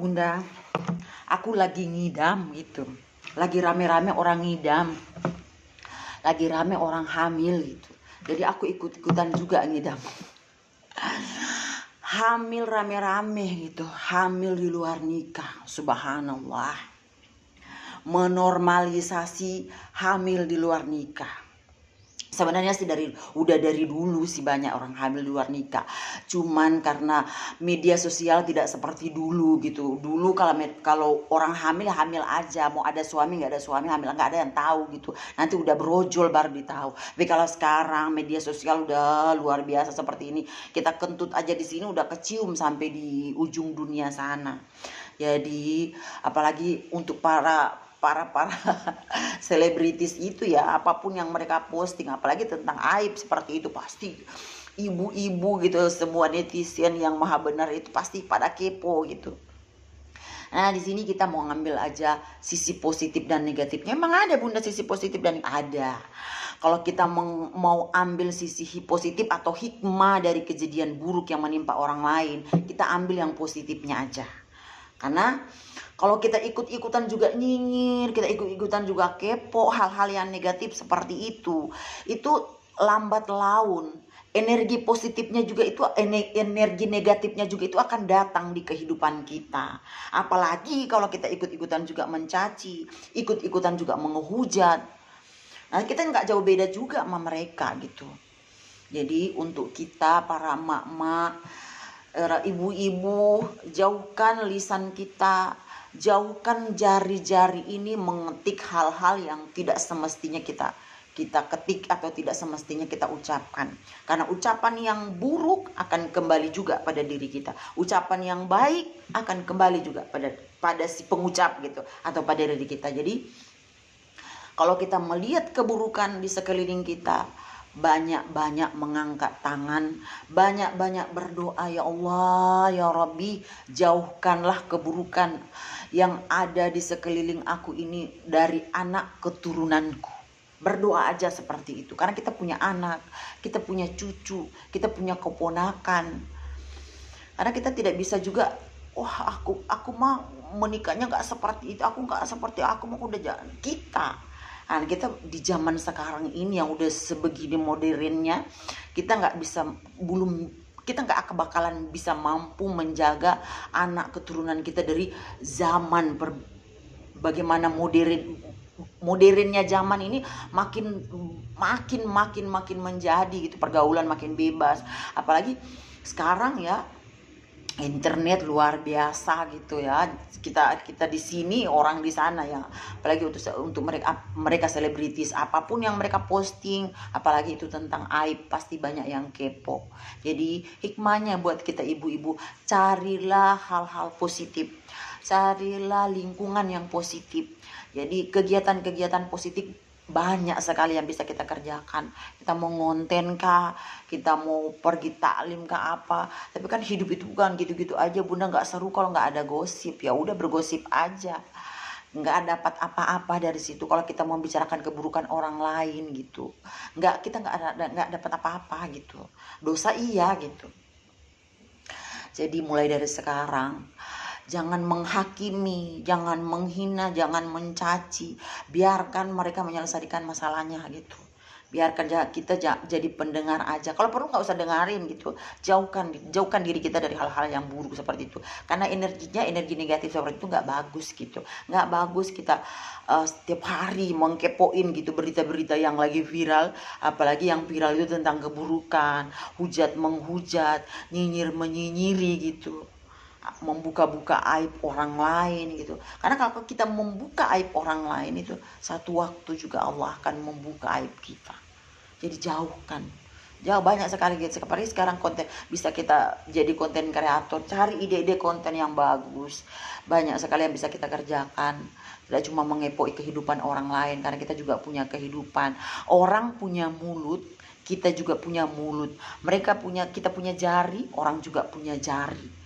Bunda, aku lagi ngidam gitu. Lagi rame-rame orang ngidam. Lagi rame orang hamil gitu. Jadi aku ikut-ikutan juga ngidam. Hamil rame-rame gitu. Hamil di luar nikah. Subhanallah. Menormalisasi hamil di luar nikah. Sebenarnya sih udah dari dulu sih banyak orang hamil di luar nikah. Cuman karena media sosial tidak seperti dulu gitu. Dulu kalau orang hamil hamil aja, mau ada suami nggak ada suami hamil nggak ada yang tahu gitu. Nanti udah brojol baru ditahu. Tapi kalau sekarang media sosial udah luar biasa seperti ini, kita kentut aja di sini udah kecium sampai di ujung dunia sana. Jadi apalagi untuk para selebritis itu ya, apapun yang mereka posting apalagi tentang aib seperti itu, pasti ibu-ibu gitu, semua netizen yang maha benar itu pasti pada kepo gitu. Nah di sini kita mau ngambil aja sisi positif dan negatifnya. Emang ada Bunda sisi positif dan ada. Kalau kita mau ambil sisi positif atau hikmah dari kejadian buruk yang menimpa orang lain, kita ambil yang positifnya aja. Karena kalau kita ikut-ikutan juga nyinyir, kita ikut-ikutan juga kepo hal-hal yang negatif seperti itu lambat laun energi positifnya juga itu, energi negatifnya juga itu akan datang di kehidupan kita. Apalagi kalau kita ikut-ikutan juga mencaci, ikut-ikutan juga menghujat. Nah kita nggak jauh beda juga sama mereka gitu. Jadi untuk kita para emak-emak, ibu-ibu, jauhkan lisan kita, jauhkan jari-jari ini mengetik hal-hal yang tidak semestinya kita ketik atau tidak semestinya kita ucapkan. Karena ucapan yang buruk akan kembali juga pada diri kita. Ucapan yang baik akan kembali juga pada si pengucap gitu atau pada diri kita. Jadi kalau kita melihat keburukan di sekeliling kita, banyak-banyak mengangkat tangan, banyak-banyak berdoa, ya Allah, ya Rabbi, jauhkanlah keburukan yang ada di sekeliling aku ini dari anak keturunanku. Berdoa aja seperti itu, karena kita punya anak, kita punya cucu, kita punya keponakan. Karena kita tidak bisa juga, wah aku mah menikahnya nggak seperti itu, aku nggak seperti aku mau udah jalan kita. Nah, kita di zaman sekarang ini yang udah sebegini modernnya, kita nggak bakalan bisa mampu menjaga anak keturunan kita dari zaman bagaimana modernnya zaman ini makin menjadi gitu, pergaulan makin bebas. Apalagi sekarang ya internet luar biasa gitu ya, kita di sini orang di sana ya, apalagi untuk mereka selebritis, apapun yang mereka posting apalagi itu tentang aib pasti banyak yang kepo. Jadi hikmahnya buat kita ibu-ibu, carilah hal-hal positif, carilah lingkungan yang positif. Jadi kegiatan-kegiatan positif banyak sekali yang bisa kita kerjakan. Kita mau ngonten kah, kita mau pergi taklim kah apa, tapi kan hidup itu bukan gitu-gitu aja Bunda, nggak seru kalau nggak ada gosip. Ya udah bergosip aja, nggak dapat apa-apa dari situ kalau kita mau bicarakan keburukan orang lain gitu. Kita nggak dapat apa-apa gitu, dosa iya gitu. Jadi mulai dari sekarang, jangan menghakimi, jangan menghina, jangan mencaci. Biarkan mereka menyelesaikan masalahnya gitu. Biarkan kita jadi pendengar aja. Kalau perlu nggak usah dengerin gitu. Jauhkan diri kita dari hal-hal yang buruk seperti itu. Karena energi negatif seperti itu nggak bagus gitu. Nggak bagus kita setiap hari mengkepoin gitu berita-berita yang lagi viral. Apalagi yang viral itu tentang keburukan, hujat menghujat, nyinyir menyinyiri gitu, membuka-buka aib orang lain gitu. Karena kalau kita membuka aib orang lain itu, satu waktu juga Allah akan membuka aib kita. Jadi jauhkan. Banyak sekali gitu. Seperti sekarang konten bisa kita jadi konten kreator, cari ide-ide konten yang bagus. Banyak sekali yang bisa kita kerjakan. Tidak cuma mengepoi kehidupan orang lain, karena kita juga punya kehidupan. Orang punya mulut, kita juga punya mulut. Kita punya jari, orang juga punya jari.